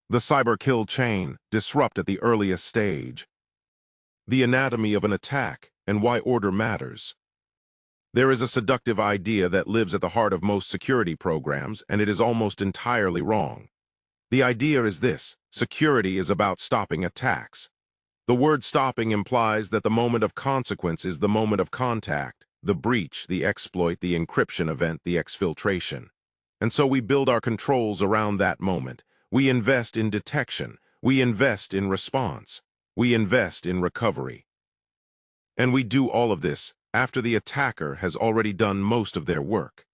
The cyber kill chain, disrupt at the earliest stage. The anatomy of an attack and why order matters. There is a seductive idea that lives at the heart of most security programs, and it is almost entirely wrong. The idea is this: security is about stopping attacks. The word stopping implies that the moment of consequence is the moment of contact, the breach, the exploit, the encryption event, the exfiltration. And so we build our controls around that moment. We invest in detection. We invest in response. We invest in recovery. And we do all of this after the attacker has already done most of their work.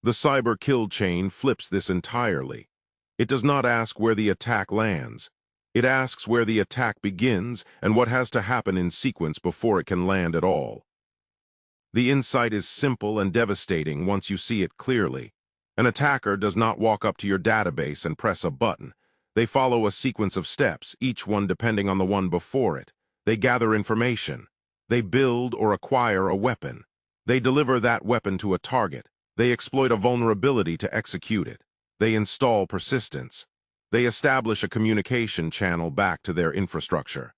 The cyber kill chain flips this entirely. It does not ask where the attack lands. It asks where the attack begins and what has to happen in sequence before it can land at all. The insight is simple and devastating once you see it clearly. An attacker does not walk up to your database and press a button. They follow a sequence of steps, each one depending on the one before it. They gather information. They build or acquire a weapon. They deliver that weapon to a target. They exploit a vulnerability to execute it. They install persistence. They establish a communication channel back to their infrastructure.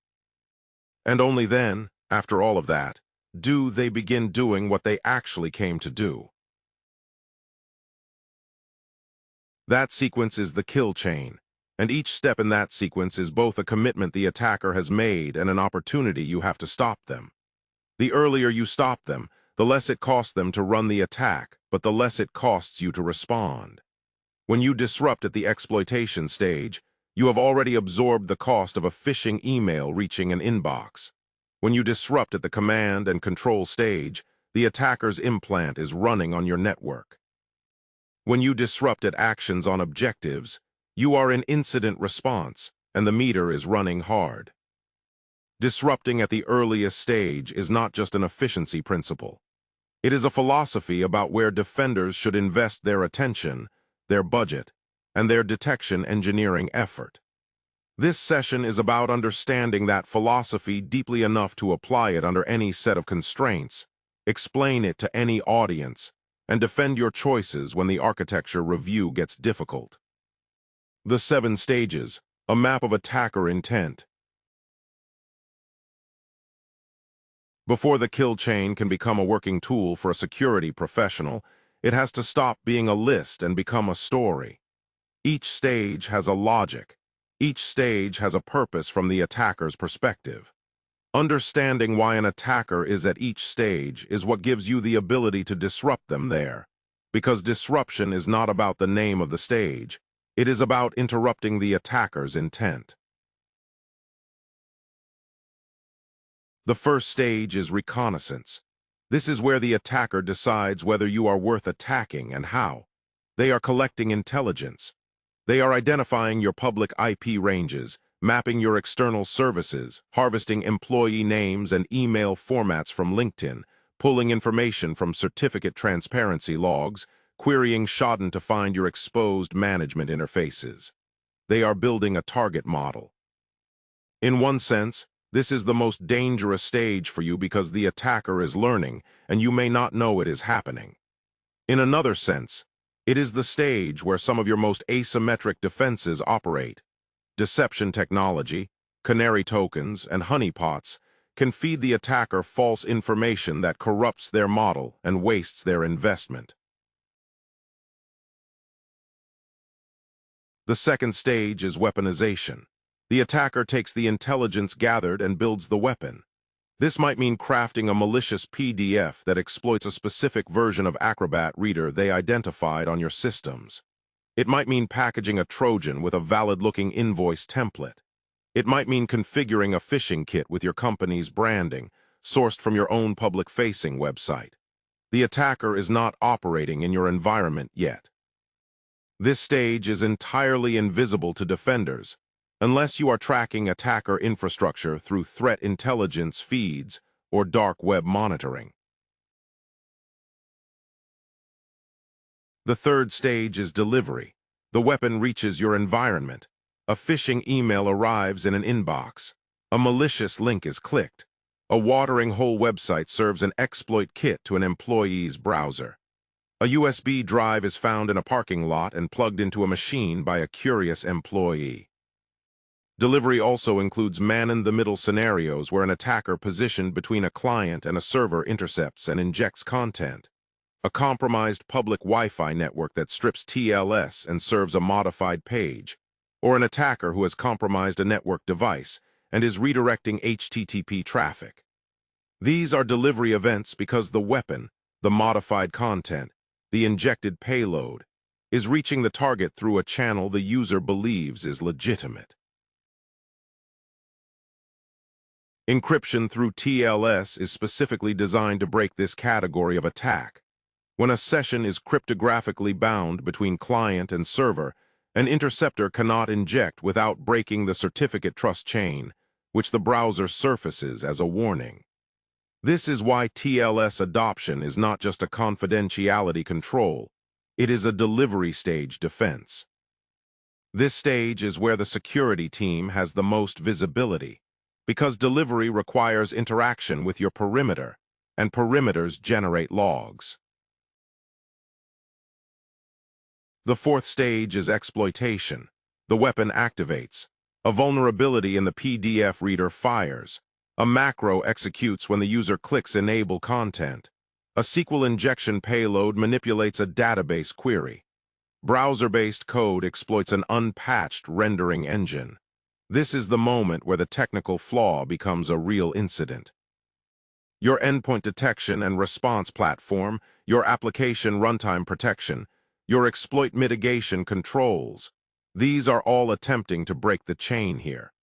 And only then, after all of that, do they begin doing what they actually came to do. That sequence is the kill chain, and each step in that sequence is both a commitment the attacker has made and an opportunity you have to stop them. The earlier you stop them, the less it costs them to run the attack, but the less it costs you to respond. When you disrupt at the exploitation stage, you have already absorbed the cost of a phishing email reaching an inbox. When you disrupt at the command and control stage, the attacker's implant is running on your network. When you disrupt at actions on objectives, you are in incident response, and the meter is running hard. Disrupting at the earliest stage is not just an efficiency principle. It is a philosophy about where defenders should invest their attention, their budget, and their detection engineering effort. This session is about understanding that philosophy deeply enough to apply it under any set of constraints, explain it to any audience, and defend your choices when the architecture review gets difficult. The 7 stages, a map of attacker intent. Before the kill chain can become a working tool for a security professional, it has to stop being a list and become a story. Each stage has a logic. Each stage has a purpose from the attacker's perspective. Understanding why an attacker is at each stage is what gives you the ability to disrupt them there. Because disruption is not about the name of the stage. It is about interrupting the attacker's intent. The first stage is reconnaissance. This is where the attacker decides whether you are worth attacking and how. They are collecting intelligence. They are identifying your public IP ranges, mapping your external services, harvesting employee names and email formats from LinkedIn, pulling information from certificate transparency logs, querying Shodan to find your exposed management interfaces. They are building a target model. In one sense, this is the most dangerous stage for you because the attacker is learning, and you may not know it is happening. In another sense, it is the stage where some of your most asymmetric defenses operate. Deception technology, canary tokens, and honeypots can feed the attacker false information that corrupts their model and wastes their investment. The second stage is weaponization. The attacker takes the intelligence gathered and builds the weapon. This might mean crafting a malicious PDF that exploits a specific version of Acrobat Reader they identified on your systems. It might mean packaging a Trojan with a valid-looking invoice template. It might mean configuring a phishing kit with your company's branding, sourced from your own public-facing website. The attacker is not operating in your environment yet. This stage is entirely invisible to defenders, unless you are tracking attacker infrastructure through threat intelligence feeds or dark web monitoring. The third stage is delivery. The weapon reaches your environment. A phishing email arrives in an inbox. A malicious link is clicked. A watering hole website serves an exploit kit to an employee's browser. A USB drive is found in a parking lot and plugged into a machine by a curious employee. Delivery also includes man-in-the-middle scenarios where an attacker positioned between a client and a server intercepts and injects content. A compromised public Wi-Fi network that strips TLS and serves a modified page, or an attacker who has compromised a network device and is redirecting HTTP traffic. These are delivery events because the weapon, the modified content, the injected payload, is reaching the target through a channel the user believes is legitimate. Encryption through TLS is specifically designed to break this category of attack. When a session is cryptographically bound between client and server, an interceptor cannot inject without breaking the certificate trust chain, which the browser surfaces as a warning. This is why TLS adoption is not just a confidentiality control, it is a delivery stage defense. This stage is where the security team has the most visibility, because delivery requires interaction with your perimeter, and perimeters generate logs. The fourth stage is exploitation. The weapon activates. A vulnerability in the PDF reader fires. A macro executes when the user clicks Enable Content. A SQL injection payload manipulates a database query. Browser-based code exploits an unpatched rendering engine. This is the moment where the technical flaw becomes a real incident. Your endpoint detection and response platform, your application runtime protection, your exploit mitigation controls, these are all attempting to break the chain here.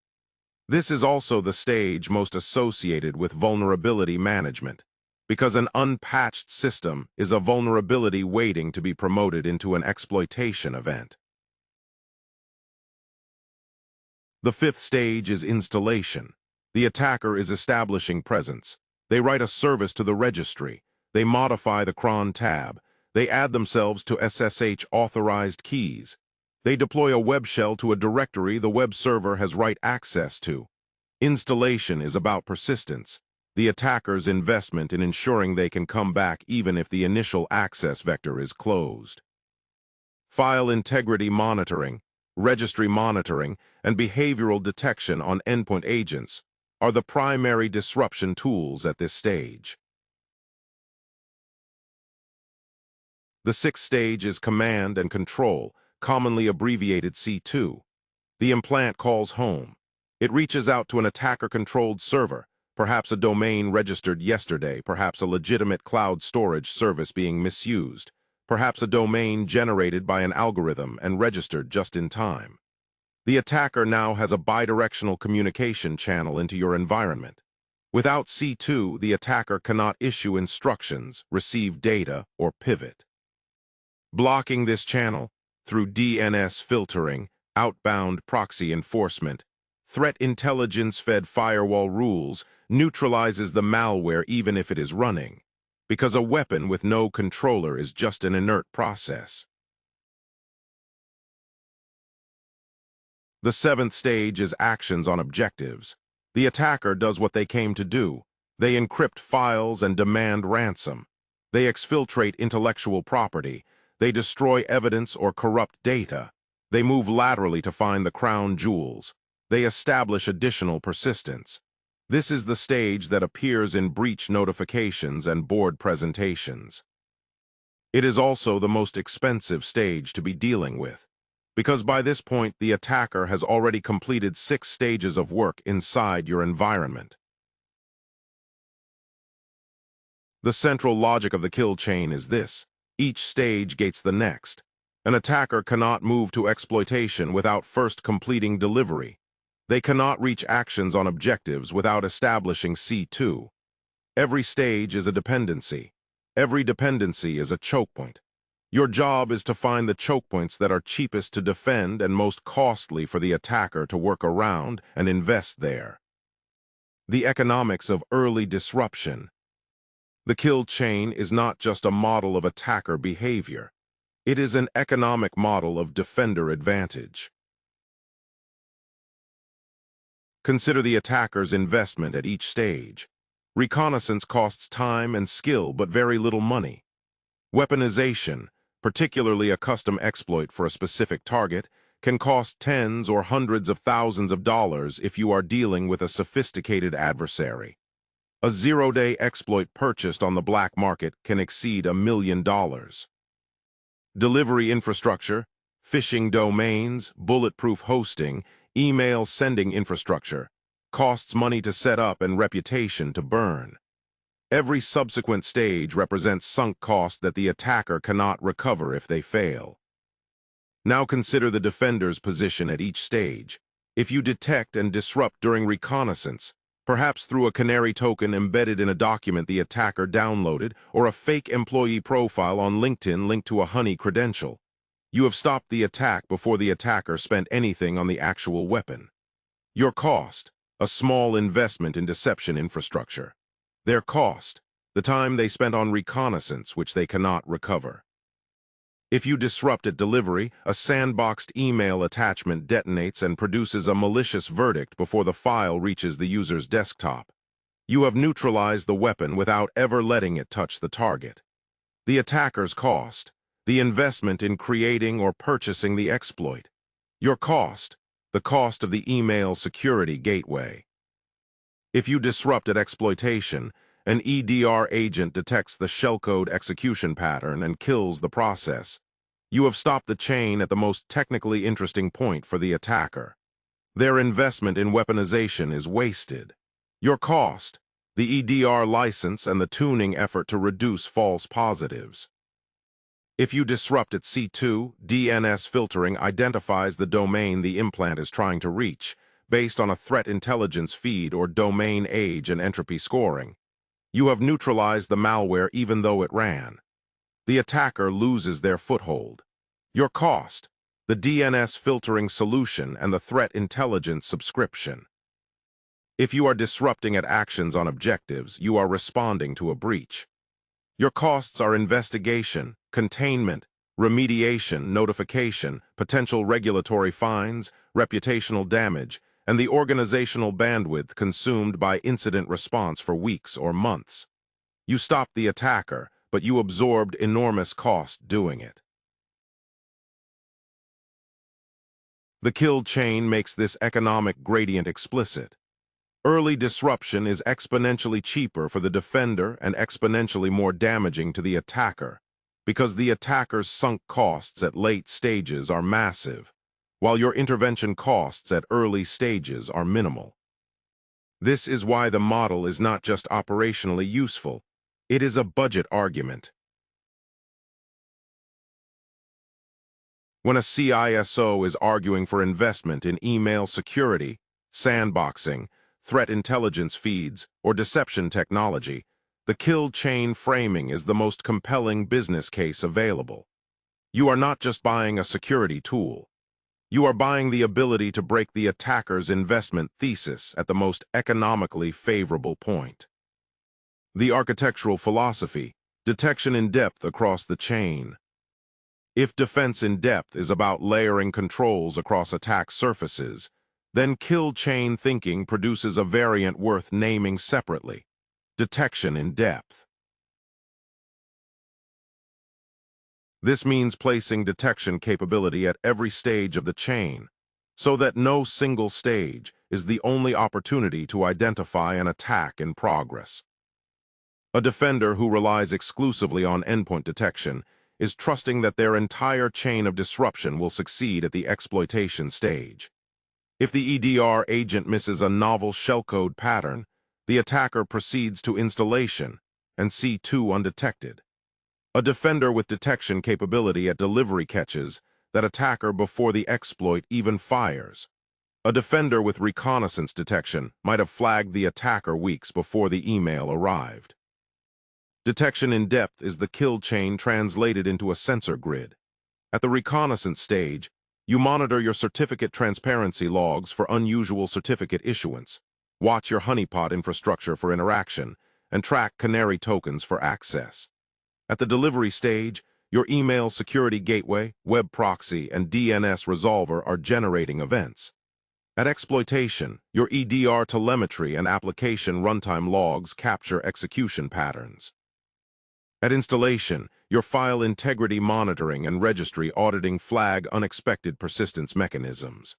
This is also the stage most associated with vulnerability management, because an unpatched system is a vulnerability waiting to be promoted into an exploitation event. The fifth stage is installation. The attacker is establishing presence. They write a service to the registry. They modify the cron tab. They add themselves to SSH-authorized keys. They deploy a web shell to a directory the web server has write access to. Installation is about persistence, the attacker's investment in ensuring they can come back even if the initial access vector is closed. File integrity monitoring, registry monitoring, and behavioral detection on endpoint agents are the primary disruption tools at this stage. The sixth stage is command and control, commonly abbreviated C2. The implant calls home. It reaches out to an attacker-controlled server, perhaps a domain registered yesterday, perhaps a legitimate cloud storage service being misused, perhaps a domain generated by an algorithm and registered just in time. The attacker now has a bidirectional communication channel into your environment. Without C2, the attacker cannot issue instructions, receive data, or pivot. Blocking this channel, through DNS filtering, outbound proxy enforcement, threat intelligence-fed firewall rules, neutralizes the malware even if it is running, because a weapon with no controller is just an inert process. The seventh stage is actions on objectives. The attacker does what they came to do. They encrypt files and demand ransom. They exfiltrate intellectual property. They destroy evidence or corrupt data. They move laterally to find the crown jewels. They establish additional persistence. This is the stage that appears in breach notifications and board presentations. It is also the most expensive stage to be dealing with, because by this point the attacker has already completed 6 stages of work inside your environment. The central logic of the kill chain is this: each stage gates the next. An attacker cannot move to exploitation without first completing delivery. They cannot reach actions on objectives without establishing C2. Every stage is a dependency. Every dependency is a choke point. Your job is to find the choke points that are cheapest to defend and most costly for the attacker to work around and invest there. The economics of early disruption. The kill chain is not just a model of attacker behavior. It is an economic model of defender advantage. Consider the attacker's investment at each stage. Reconnaissance costs time and skill, but very little money. Weaponization, particularly a custom exploit for a specific target, can cost tens or hundreds of thousands of dollars if you are dealing with a sophisticated adversary. A zero-day exploit purchased on the black market can exceed $1 million. Delivery infrastructure, phishing domains, bulletproof hosting, email sending infrastructure, costs money to set up and reputation to burn. Every subsequent stage represents sunk cost that the attacker cannot recover if they fail. Now consider the defender's position at each stage. If you detect and disrupt during reconnaissance, perhaps through a canary token embedded in a document the attacker downloaded or a fake employee profile on LinkedIn linked to a honey credential, you have stopped the attack before the attacker spent anything on the actual weapon. Your cost, a small investment in deception infrastructure. Their cost, the time they spent on reconnaissance, which they cannot recover. If you disrupt at delivery, a sandboxed email attachment detonates and produces a malicious verdict before the file reaches the user's desktop. You have neutralized the weapon without ever letting it touch the target. The attacker's cost, the investment in creating or purchasing the exploit. Your cost, the cost of the email security gateway. If you disrupt at exploitation, an EDR agent detects the shellcode execution pattern and kills the process. You have stopped the chain at the most technically interesting point for the attacker. Their investment in weaponization is wasted. Your cost, the EDR license and the tuning effort to reduce false positives. If you disrupt at C2, DNS filtering identifies the domain the implant is trying to reach, based on a threat intelligence feed or domain age and entropy scoring. You have neutralized the malware even though it ran. The attacker loses their foothold. Your cost, the DNS filtering solution and the threat intelligence subscription. If you are disrupting at actions on objectives, you are responding to a breach. Your costs are investigation, containment, remediation, notification, potential regulatory fines, reputational damage, and the organizational bandwidth consumed by incident response for weeks or months. You stopped the attacker, but you absorbed enormous cost doing it. The kill chain makes this economic gradient explicit. Early disruption is exponentially cheaper for the defender and exponentially more damaging to the attacker, because the attacker's sunk costs at late stages are massive, while your intervention costs at early stages are minimal. This is why the model is not just operationally useful, it is a budget argument. When a CISO is arguing for investment in email security, sandboxing, threat intelligence feeds, or deception technology, the kill chain framing is the most compelling business case available. You are not just buying a security tool. You are buying the ability to break the attacker's investment thesis at the most economically favorable point. The architectural philosophy, detection in depth across the chain. If defense in depth is about layering controls across attack surfaces, then kill chain thinking produces a variant worth naming separately, detection in depth. This means placing detection capability at every stage of the chain, so that no single stage is the only opportunity to identify an attack in progress. A defender who relies exclusively on endpoint detection is trusting that their entire chain of disruption will succeed at the exploitation stage. If the EDR agent misses a novel shellcode pattern, the attacker proceeds to installation and C2 undetected. A defender with detection capability at delivery catches that attacker before the exploit even fires. A defender with reconnaissance detection might have flagged the attacker weeks before the email arrived. Detection in depth is the kill chain translated into a sensor grid. At the reconnaissance stage, you monitor your certificate transparency logs for unusual certificate issuance, watch your honeypot infrastructure for interaction, and track canary tokens for access. At the delivery stage, your email security gateway, web proxy, and DNS resolver are generating events. At exploitation, your EDR telemetry and application runtime logs capture execution patterns. At installation, your file integrity monitoring and registry auditing flag unexpected persistence mechanisms.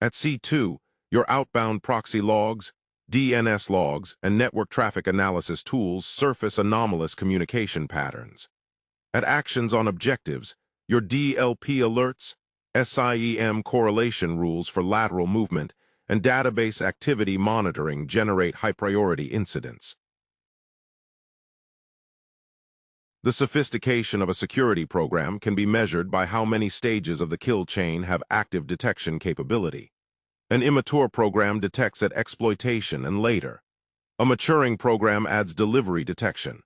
At C2, your outbound proxy logs, DNS logs, and network traffic analysis tools surface anomalous communication patterns. At actions on objectives, your DLP alerts, SIEM correlation rules for lateral movement, and database activity monitoring generate high-priority incidents. The sophistication of a security program can be measured by how many stages of the kill chain have active detection capability. An immature program detects at exploitation and later. A maturing program adds delivery detection.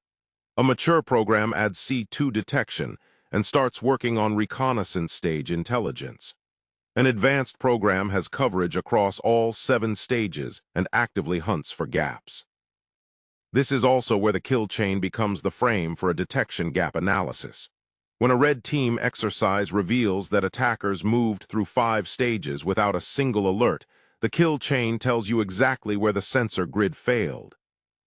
A mature program adds C2 detection and starts working on reconnaissance stage intelligence. An advanced program has coverage across all 7 stages and actively hunts for gaps. This is also where the kill chain becomes the frame for a detection gap analysis. When a red team exercise reveals that attackers moved through 5 stages without a single alert, the kill chain tells you exactly where the sensor grid failed.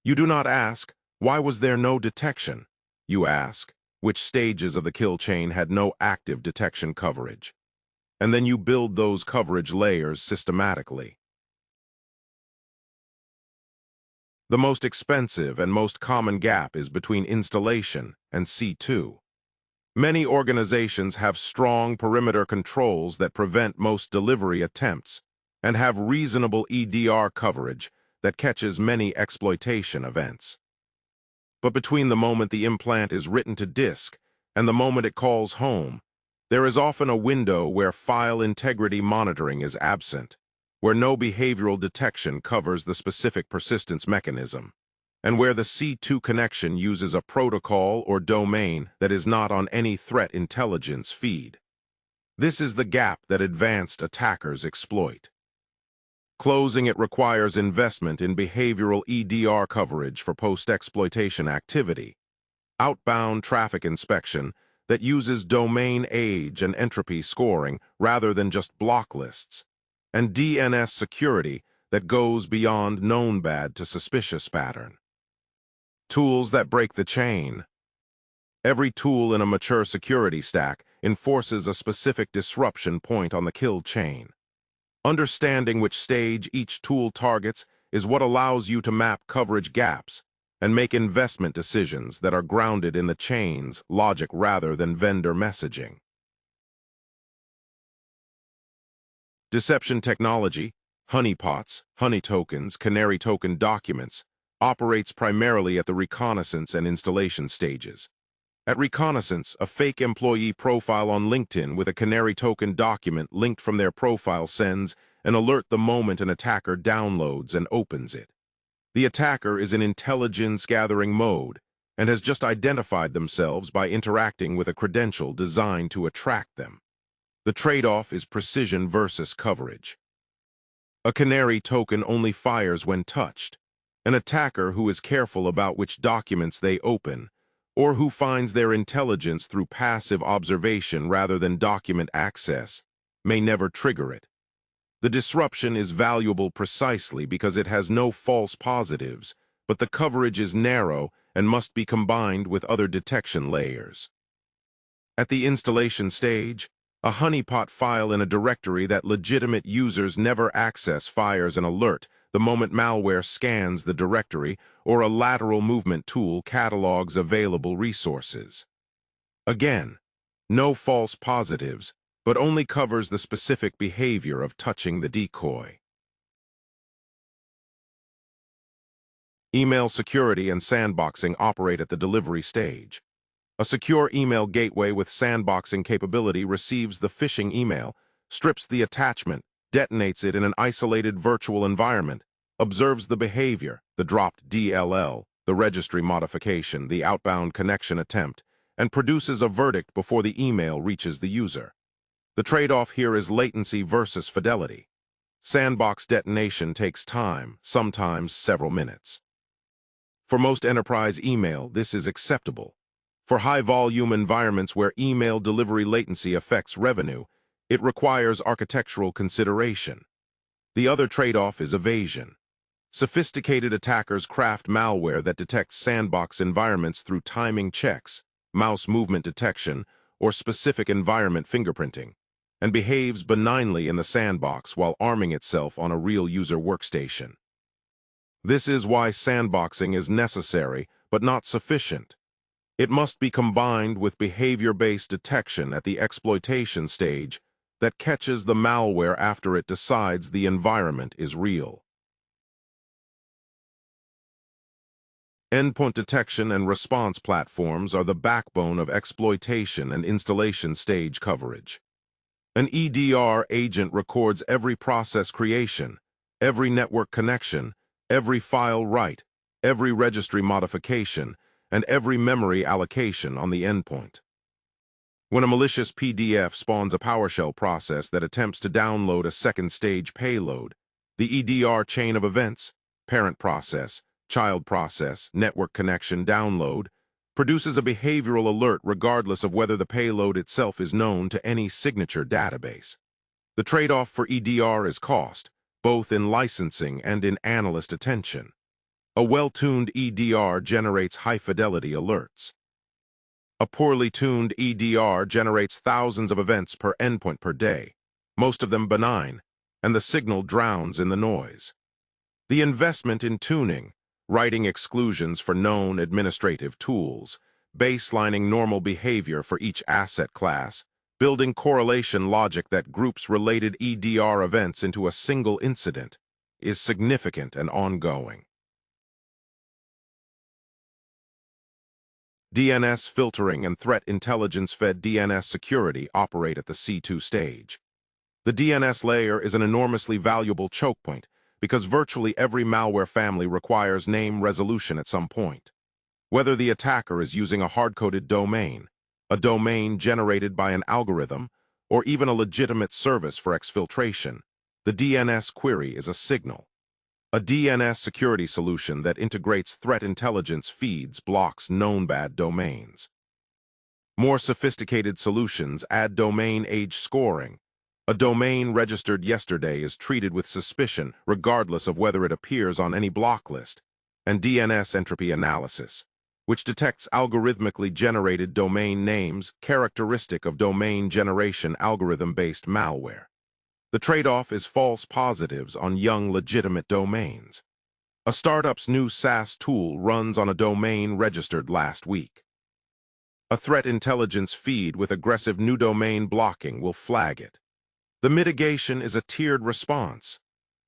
You do not ask, why was there no detection? You ask, which stages of the kill chain had no active detection coverage? And then you build those coverage layers systematically. The most expensive and most common gap is between installation and C2. Many organizations have strong perimeter controls that prevent most delivery attempts and have reasonable EDR coverage that catches many exploitation events. But between the moment the implant is written to disk and the moment it calls home, there is often a window where file integrity monitoring is absent, where no behavioral detection covers the specific persistence mechanism, and where the C2 connection uses a protocol or domain that is not on any threat intelligence feed. This is the gap that advanced attackers exploit. Closing it requires investment in behavioral EDR coverage for post-exploitation activity, outbound traffic inspection that uses domain age and entropy scoring rather than just block lists, and DNS security that goes beyond known bad to suspicious pattern. Tools that break the chain. Every tool in a mature security stack enforces a specific disruption point on the kill chain. Understanding which stage each tool targets is what allows you to map coverage gaps and make investment decisions that are grounded in the chain's logic rather than vendor messaging. Deception technology, honeypots, honey tokens, canary token documents, operates primarily at the reconnaissance and installation stages. At reconnaissance, a fake employee profile on LinkedIn with a canary token document linked from their profile sends an alert the moment an attacker downloads and opens it. The attacker is in intelligence-gathering mode and has just identified themselves by interacting with a credential designed to attract them. The trade-off is precision versus coverage. A canary token only fires when touched. An attacker who is careful about which documents they open, or who finds their intelligence through passive observation rather than document access, may never trigger it. The disruption is valuable precisely because it has no false positives, but the coverage is narrow and must be combined with other detection layers. At the installation stage, a honeypot file in a directory that legitimate users never access fires an alert the moment malware scans the directory or a lateral movement tool catalogs available resources. Again, no false positives, but only covers the specific behavior of touching the decoy. Email security and sandboxing operate at the delivery stage. A secure email gateway with sandboxing capability receives the phishing email, strips the attachment, detonates it in an isolated virtual environment, observes the behavior, the dropped DLL, the registry modification, the outbound connection attempt, and produces a verdict before the email reaches the user. The trade-off here is latency versus fidelity. Sandbox detonation takes time, sometimes several minutes. For most enterprise email, this is acceptable. For high-volume environments where email delivery latency affects revenue, it requires architectural consideration. The other trade-off is evasion. Sophisticated attackers craft malware that detects sandbox environments through timing checks, mouse movement detection, or specific environment fingerprinting, and behaves benignly in the sandbox while arming itself on a real user workstation. This is why sandboxing is necessary, but not sufficient. It must be combined with behavior-based detection at the exploitation stage that catches the malware after it decides the environment is real. Endpoint detection and response platforms are the backbone of exploitation and installation stage coverage. An EDR agent records every process creation, every network connection, every file write, every registry modification, and every memory allocation on the endpoint. When a malicious PDF spawns a PowerShell process that attempts to download a second-stage payload, the EDR chain of events, parent process, child process, network connection, download, produces a behavioral alert regardless of whether the payload itself is known to any signature database. The trade-off for EDR is cost, both in licensing and in analyst attention. A well-tuned EDR generates high-fidelity alerts. A poorly tuned EDR generates thousands of events per endpoint per day, most of them benign, and the signal drowns in the noise. The investment in tuning, writing exclusions for known administrative tools, baselining normal behavior for each asset class, building correlation logic that groups related EDR events into a single incident, is significant and ongoing. DNS filtering and threat intelligence-fed DNS security operate at the C2 stage. The DNS layer is an enormously valuable choke point because virtually every malware family requires name resolution at some point. Whether the attacker is using a hard-coded domain, a domain generated by an algorithm, or even a legitimate service for exfiltration, the DNS query is a signal. A DNS security solution that integrates threat intelligence feeds blocks known bad domains. More sophisticated solutions add domain age scoring. A domain registered yesterday is treated with suspicion regardless of whether it appears on any block list, and DNS entropy analysis, which detects algorithmically generated domain names characteristic of domain generation algorithm-based malware. The trade-off is false positives on young legitimate domains. A startup's new SaaS tool runs on a domain registered last week. A threat intelligence feed with aggressive new domain blocking will flag it. The mitigation is a tiered response.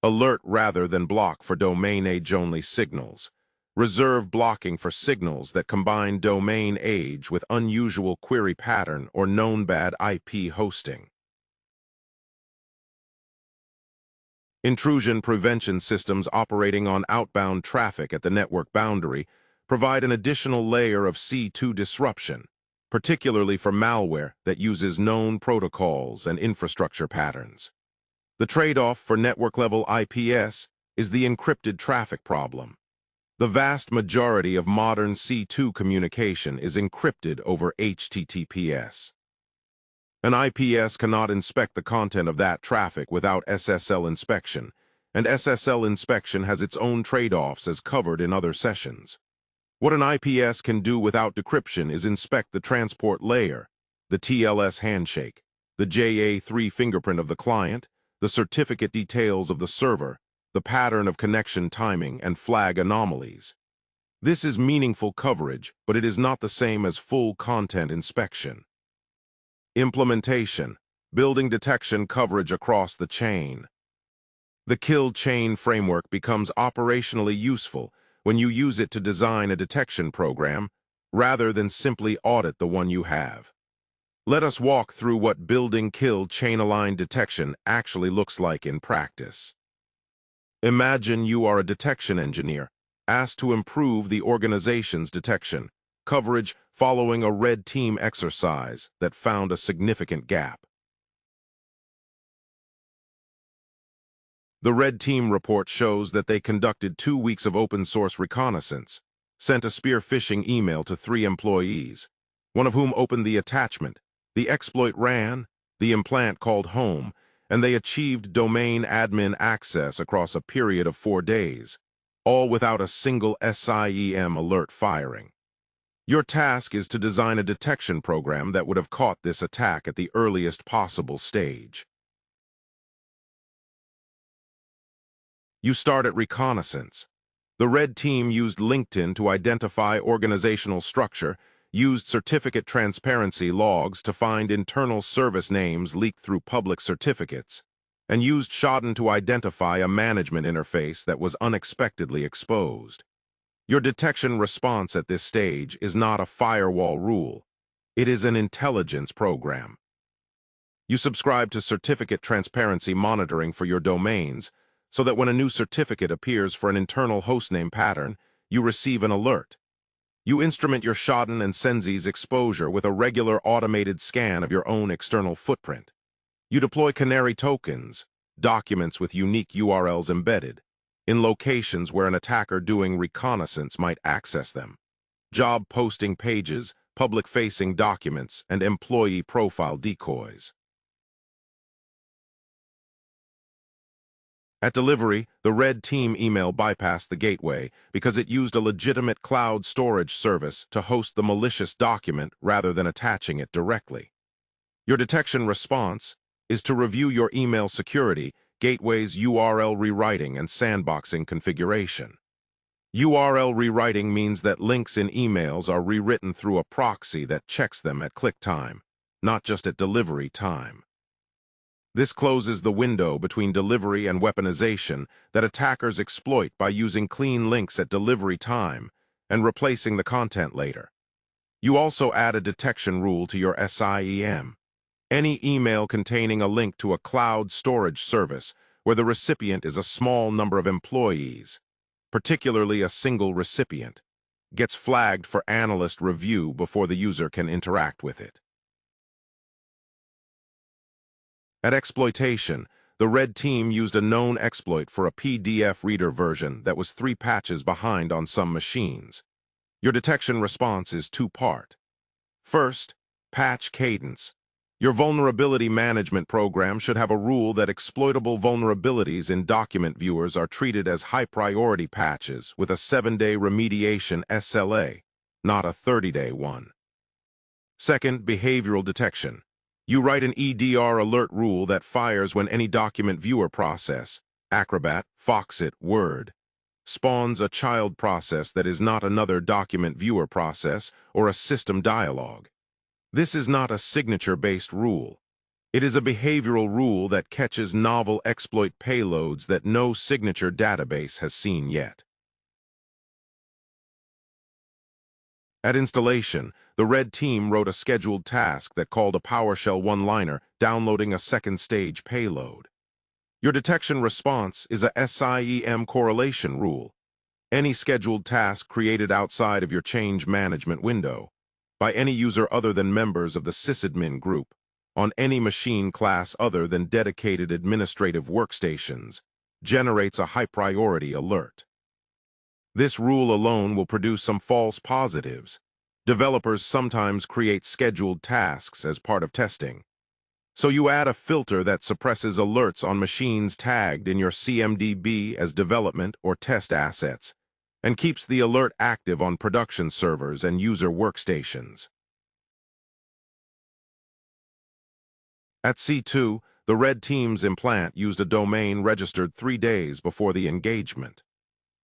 Alert rather than block for domain age-only signals. Reserve blocking for signals that combine domain age with unusual query pattern or known bad IP hosting. Intrusion prevention systems operating on outbound traffic at the network boundary provide an additional layer of C2 disruption, particularly for malware that uses known protocols and infrastructure patterns. The trade-off for network-level IPS is the encrypted traffic problem. The vast majority of modern C2 communication is encrypted over HTTPS. An IPS cannot inspect the content of that traffic without SSL inspection, and SSL inspection has its own trade-offs as covered in other sessions. What an IPS can do without decryption is inspect the transport layer, the TLS handshake, the JA3 fingerprint of the client, the certificate details of the server, the pattern of connection timing, and flag anomalies. This is meaningful coverage, but it is not the same as full content inspection. Implementation, building detection coverage across the chain. The kill chain framework becomes operationally useful when you use it to design a detection program rather than simply audit the one you have. Let us walk through what building kill chain-aligned detection actually looks like in practice. Imagine you are a detection engineer asked to improve the organization's detection coverage following a red team exercise that found a significant gap. The red team report shows that they conducted 2 weeks of open-source reconnaissance, sent a spear phishing email to 3 employees, one of whom opened the attachment. The exploit ran, the implant called home, and they achieved domain admin access across a period of 4 days. all without a single SIEM alert firing. Your task is to design a detection program that would have caught this attack at the earliest possible stage. You start at reconnaissance. The red team used LinkedIn to identify organizational structure, used certificate transparency logs to find internal service names leaked through public certificates, and used Shodan to identify a management interface that was unexpectedly exposed. Your detection response at this stage is not a firewall rule. It is an intelligence program. You subscribe to certificate transparency monitoring for your domains, so that when a new certificate appears for an internal hostname pattern, you receive an alert. You instrument your Shodan and Senzi's exposure with a regular automated scan of your own external footprint. You deploy canary tokens, documents with unique URLs embedded, in locations where an attacker doing reconnaissance might access them. Job posting pages, public-facing documents, and employee profile decoys. At delivery, the red team email bypassed the gateway because it used a legitimate cloud storage service to host the malicious document rather than attaching it directly. Your detection response is to review your email security, gateway's URL rewriting and sandboxing configuration. URL rewriting means that links in emails are rewritten through a proxy that checks them at click time, not just at delivery time. This closes the window between delivery and weaponization that attackers exploit by using clean links at delivery time and replacing the content later. You also add a detection rule to your SIEM. Any email containing a link to a cloud storage service where the recipient is a small number of employees, particularly a single recipient, gets flagged for analyst review before the user can interact with it. At exploitation, the red team used a known exploit for a PDF reader version that was 3 patches behind on some machines. Your detection response is two-part. First, patch cadence. Your vulnerability management program should have a rule that exploitable vulnerabilities in document viewers are treated as high-priority patches with a 7-day remediation SLA, not a 30-day one. Second, behavioral detection. You write an EDR alert rule that fires when any document viewer process, Acrobat, Foxit, Word, spawns a child process that is not another document viewer process or a system dialog. This is not a signature-based rule. It is a behavioral rule that catches novel exploit payloads that no signature database has seen yet. At installation, the red team wrote a scheduled task that called a PowerShell one-liner, downloading a second-stage payload. Your detection response is a SIEM correlation rule. Any scheduled task created outside of your change management window, by any user other than members of the sysadmin group, on any machine class other than dedicated administrative workstations, generates a high-priority alert. This rule alone will produce some false positives. Developers sometimes create scheduled tasks as part of testing. So you add a filter that suppresses alerts on machines tagged in your CMDB as development or test assets, and keeps the alert active on production servers and user workstations. At C2, the red team's implant used a domain registered 3 days before the engagement.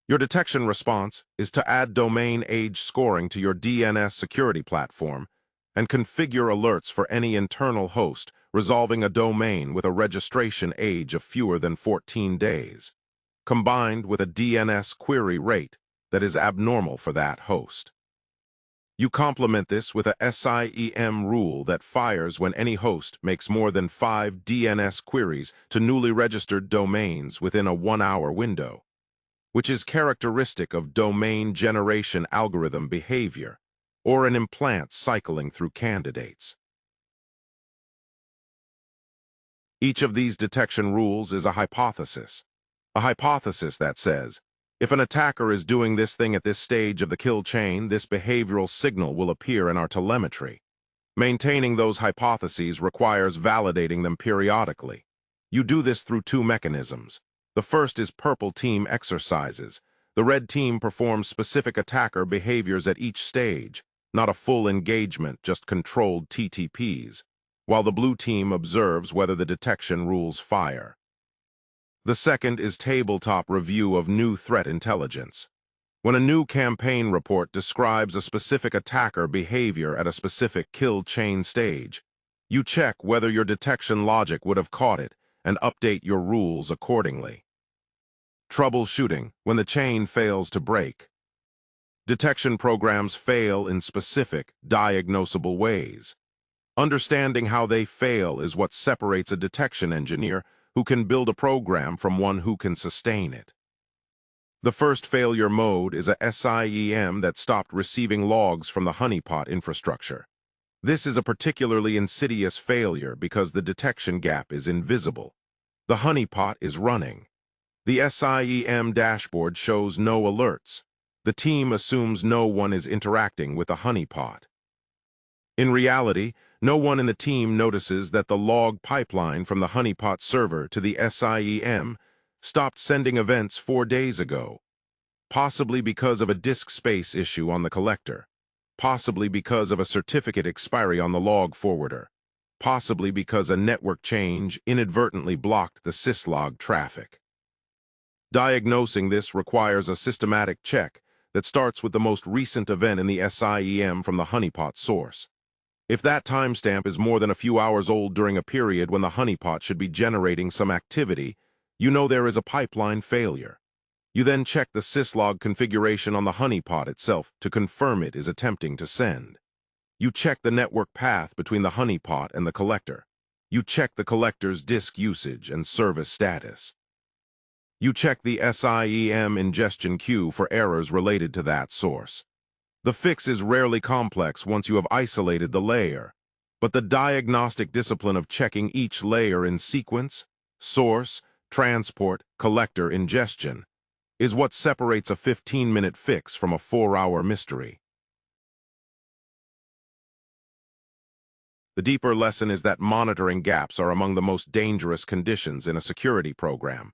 Your detection response is to add domain age scoring to your DNS security platform and configure alerts for any internal host resolving a domain with a registration age of fewer than 14 days, combined with a DNS query rate that is abnormal for that host. You complement this with a SIEM rule that fires when any host makes more than 5 DNS queries to newly registered domains within a 1-hour window, which is characteristic of domain generation algorithm behavior, or an implant cycling through candidates. Each of these detection rules is a hypothesis that says, if an attacker is doing this thing at this stage of the kill chain, this behavioral signal will appear in our telemetry. Maintaining those hypotheses requires validating them periodically. You do this through 2 mechanisms. The first is purple team exercises. The red team performs specific attacker behaviors at each stage, not a full engagement, just controlled TTPs, while the blue team observes whether the detection rules fire. The second is tabletop review of new threat intelligence. When a new campaign report describes a specific attacker behavior at a specific kill chain stage, you check whether your detection logic would have caught it and update your rules accordingly. Troubleshooting, when the chain fails to break. Detection programs fail in specific, diagnosable ways. Understanding how they fail is what separates a detection engineer who can build a program from one who can sustain it. The first failure mode is a SIEM that stopped receiving logs from the honeypot infrastructure. This is a particularly insidious failure because the detection gap is invisible. The honeypot is running. The SIEM dashboard shows no alerts. The team assumes no one is interacting with the honeypot. In reality, no one in the team notices that the log pipeline from the honeypot server to the SIEM stopped sending events 4 days ago, possibly because of a disk space issue on the collector, possibly because of a certificate expiry on the log forwarder, possibly because a network change inadvertently blocked the syslog traffic. Diagnosing this requires a systematic check that starts with the most recent event in the SIEM from the honeypot source. If that timestamp is more than a few hours old during a period when the honeypot should be generating some activity, you know there is a pipeline failure. You then check the syslog configuration on the honeypot itself to confirm it is attempting to send. You check the network path between the honeypot and the collector. You check the collector's disk usage and service status. You check the SIEM ingestion queue for errors related to that source. The fix is rarely complex once you have isolated the layer, but the diagnostic discipline of checking each layer in sequence, source, transport, collector, ingestion, is what separates a 15-minute fix from a 4-hour mystery. The deeper lesson is that monitoring gaps are among the most dangerous conditions in a security program.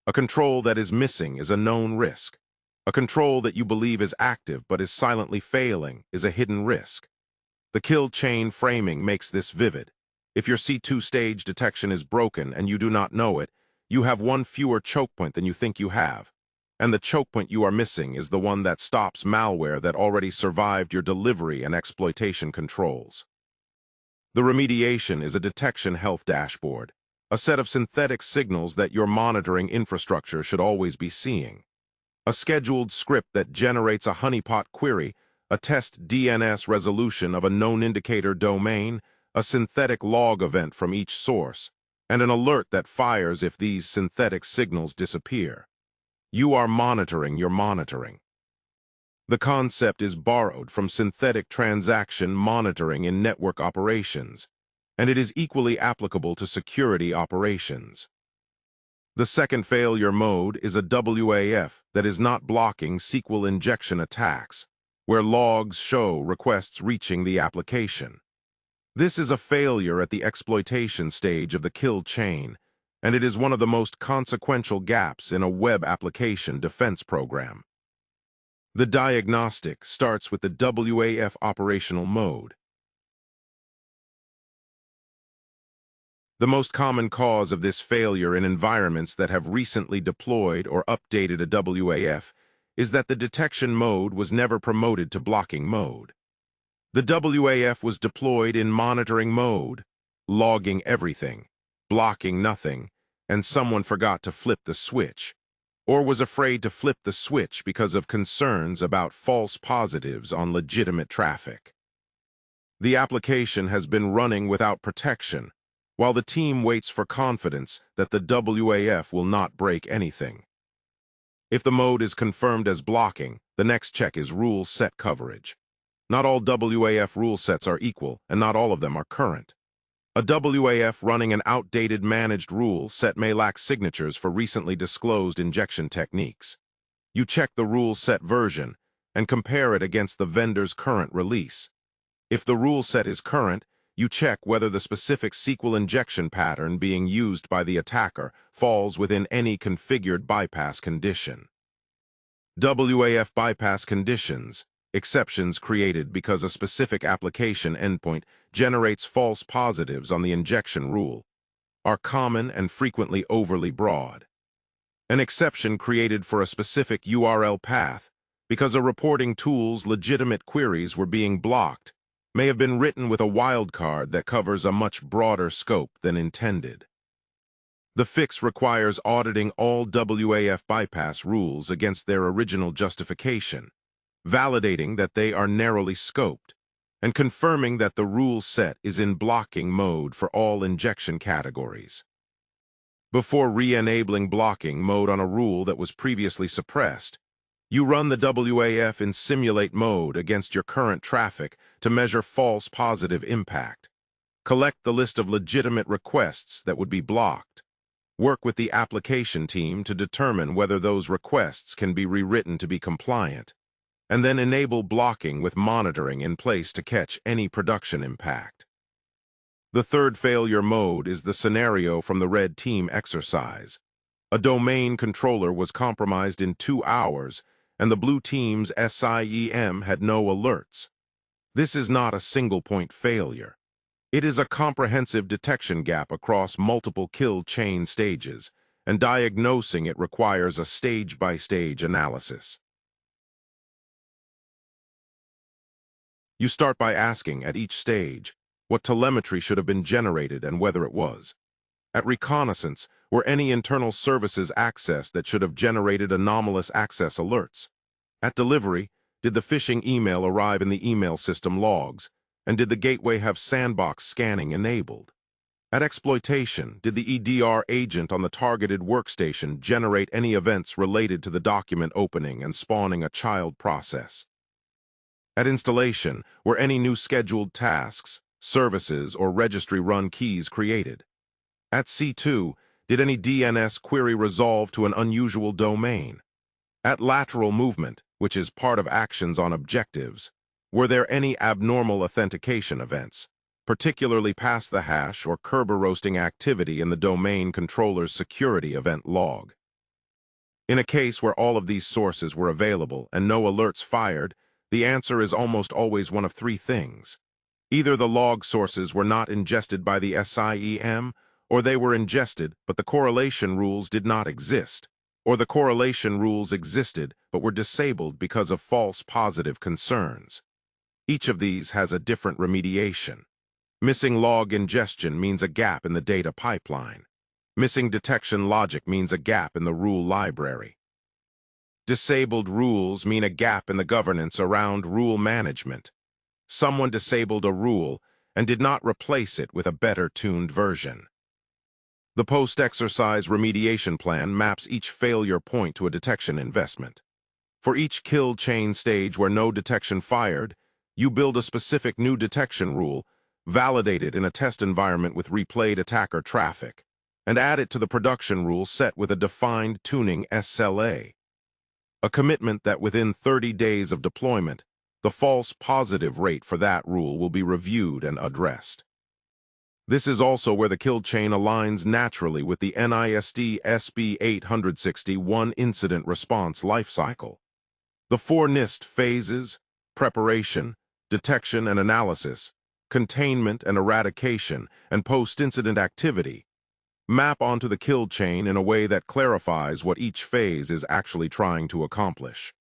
A control that is missing is a known risk. A control that you believe is active but is silently failing is a hidden risk. The kill chain framing makes this vivid. If your C2 stage detection is broken and you do not know it, you have one fewer choke point than you think you have. And the choke point you are missing is the one that stops malware that already survived your delivery and exploitation controls. The remediation is a detection health dashboard, a set of synthetic signals that your monitoring infrastructure should always be seeing. A scheduled script that generates a honeypot query, a test DNS resolution of a known indicator domain, a synthetic log event from each source, and an alert that fires if these synthetic signals disappear. You are monitoring your monitoring. The concept is borrowed from synthetic transaction monitoring in network operations, and it is equally applicable to security operations. The second failure mode is a WAF that is not blocking SQL injection attacks, where logs show requests reaching the application. This is a failure at the exploitation stage of the kill chain, and it is one of the most consequential gaps in a web application defense program. The diagnostic starts with the WAF operational mode. The most common cause of this failure in environments that have recently deployed or updated a WAF is that the detection mode was never promoted to blocking mode. The WAF was deployed in monitoring mode, logging everything, blocking nothing, and someone forgot to flip the switch, or was afraid to flip the switch because of concerns about false positives on legitimate traffic. The application has been running without protection, while the team waits for confidence that the WAF will not break anything. If the mode is confirmed as blocking, the next check is rule set coverage. Not all WAF rule sets are equal, and not all of them are current. A WAF running an outdated managed rule set may lack signatures for recently disclosed injection techniques. You check the rule set version and compare it against the vendor's current release. If the rule set is current, you check whether the specific SQL injection pattern being used by the attacker falls within any configured bypass condition. WAF bypass conditions, exceptions created because a specific application endpoint generates false positives on the injection rule, are common and frequently overly broad. An exception created for a specific URL path because a reporting tool's legitimate queries were being blocked may have been written with a wildcard that covers a much broader scope than intended. The fix requires auditing all WAF bypass rules against their original justification, validating that they are narrowly scoped, and confirming that the rule set is in blocking mode for all injection categories. Before re-enabling blocking mode on a rule that was previously suppressed, you run the WAF in simulate mode against your current traffic to measure false positive impact. Collect the list of legitimate requests that would be blocked. Work with the application team to determine whether those requests can be rewritten to be compliant, and then enable blocking with monitoring in place to catch any production impact. The third failure mode is the scenario from the red team exercise. A domain controller was compromised in 2 hours, and the blue team's SIEM had no alerts. This is not a single-point failure. It is a comprehensive detection gap across multiple kill chain stages, and diagnosing it requires a stage-by-stage analysis. You start by asking at each stage what telemetry should have been generated and whether it was. At reconnaissance, were any internal services accessed that should have generated anomalous access alerts? At delivery, did the phishing email arrive in the email system logs? And did the gateway have sandbox scanning enabled? At exploitation, did the EDR agent on the targeted workstation generate any events related to the document opening and spawning a child process? At installation, were any new scheduled tasks, services, or registry run keys created? At C2, did any DNS query resolve to an unusual domain? At lateral movement, which is part of actions on objectives, were there any abnormal authentication events, particularly pass the hash or Kerber roasting activity in the domain controller's security event log? In a case where all of these sources were available and no alerts fired, the answer is almost always one of 3 things. Either the log sources were not ingested by the SIEM, or they were ingested but the correlation rules did not exist, or the correlation rules existed but were disabled because of false positive concerns. Each of these has a different remediation. Missing log ingestion means a gap in the data pipeline. Missing detection logic means a gap in the rule library. Disabled rules mean a gap in the governance around rule management. Someone disabled a rule and did not replace it with a better-tuned version. The post-exercise remediation plan maps each failure point to a detection investment. For each kill chain stage where no detection fired, you build a specific new detection rule, validate it in a test environment with replayed attacker traffic, and add it to the production rule set with a defined tuning SLA. A commitment that within 30 days of deployment, the false positive rate for that rule will be reviewed and addressed. This is also where the kill chain aligns naturally with the NIST SB 861 incident response lifecycle. The 4 NIST phases, preparation, detection and analysis, containment and eradication, and post-incident activity, map onto the kill chain in a way that clarifies what each phase is actually trying to accomplish.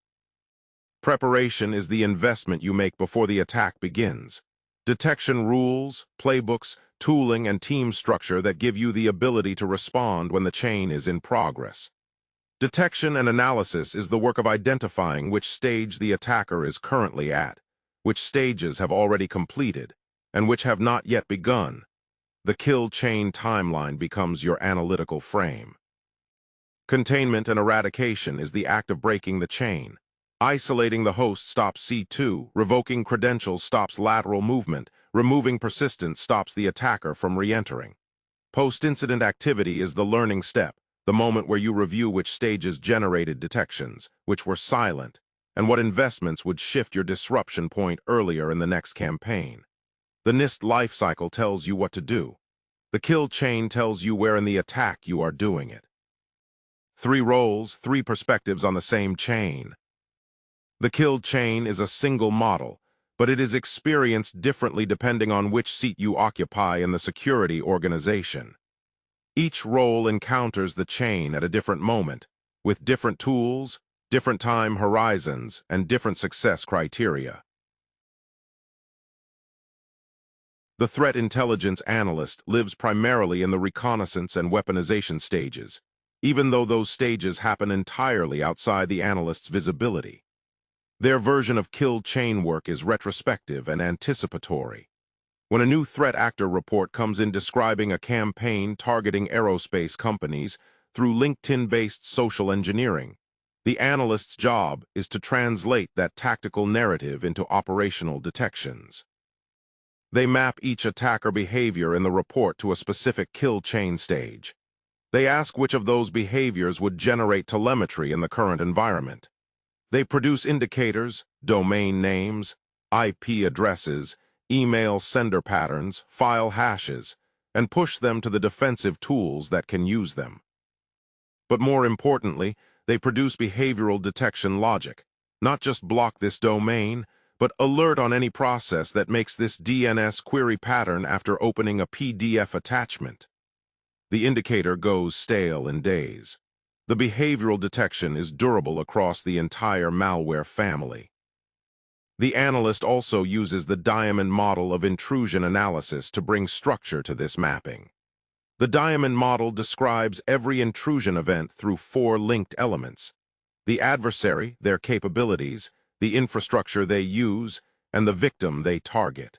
Preparation is the investment you make before the attack begins. Detection rules, playbooks, tooling, and team structure that give you the ability to respond when the chain is in progress. Detection and analysis is the work of identifying which stage the attacker is currently at, which stages have already completed, and which have not yet begun. The kill chain timeline becomes your analytical frame. Containment and eradication is the act of breaking the chain. Isolating the host stops C2, revoking credentials stops lateral movement, removing persistence stops the attacker from re-entering. Post-incident activity is the learning step, the moment where you review which stages generated detections, which were silent, and what investments would shift your disruption point earlier in the next campaign. The NIST lifecycle tells you what to do. The kill chain tells you where in the attack you are doing it. 3 roles, 3 perspectives on the same chain. The kill chain is a single model, but it is experienced differently depending on which seat you occupy in the security organization. Each role encounters the chain at a different moment, with different tools, different time horizons, and different success criteria. The threat intelligence analyst lives primarily in the reconnaissance and weaponization stages, even though those stages happen entirely outside the analyst's visibility. Their version of kill chain work is retrospective and anticipatory. When a new threat actor report comes in describing a campaign targeting aerospace companies through LinkedIn-based social engineering, the analyst's job is to translate that tactical narrative into operational detections. They map each attacker behavior in the report to a specific kill chain stage. They ask which of those behaviors would generate telemetry in the current environment. They produce indicators, domain names, IP addresses, email sender patterns, file hashes, and push them to the defensive tools that can use them. But more importantly, they produce behavioral detection logic, not just block this domain, but alert on any process that makes this DNS query pattern after opening a PDF attachment. The indicator goes stale in days. The behavioral detection is durable across the entire malware family. The analyst also uses the diamond model of intrusion analysis to bring structure to this mapping. The diamond model describes every intrusion event through 4 linked elements: the adversary, their capabilities, the infrastructure they use, and the victim they target.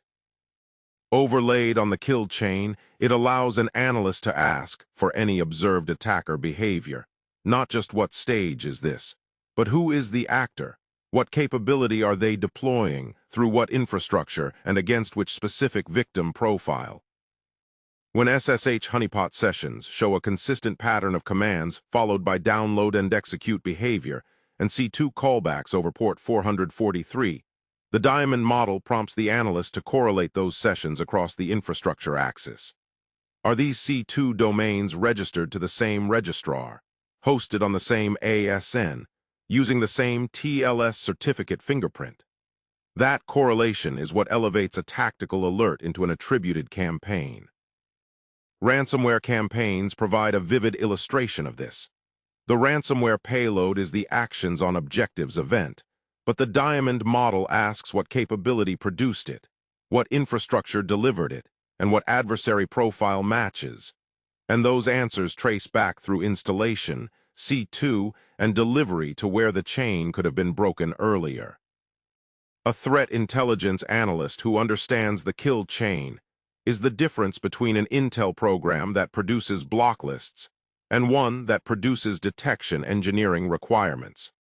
Overlaid on the kill chain, it allows an analyst to ask for any observed attacker behavior, not just what stage is this, but who is the actor, what capability are they deploying, through what infrastructure, and against which specific victim profile. When SSH honeypot sessions show a consistent pattern of commands followed by download and execute behavior, and see 2 callbacks over port 443, the diamond model prompts the analyst to correlate those sessions across the infrastructure axis. Are these C2 domains registered to the same registrar, hosted on the same ASN, using the same TLS certificate fingerprint? That correlation is what elevates a tactical alert into an attributed campaign. Ransomware campaigns provide a vivid illustration of this. The ransomware payload is the actions on objectives event, but the diamond model asks what capability produced it, what infrastructure delivered it, and what adversary profile matches. And those answers trace back through installation, C2, and delivery to where the chain could have been broken earlier. A threat intelligence analyst who understands the kill chain is the difference between an intel program that produces block lists and one that produces detection engineering requirements.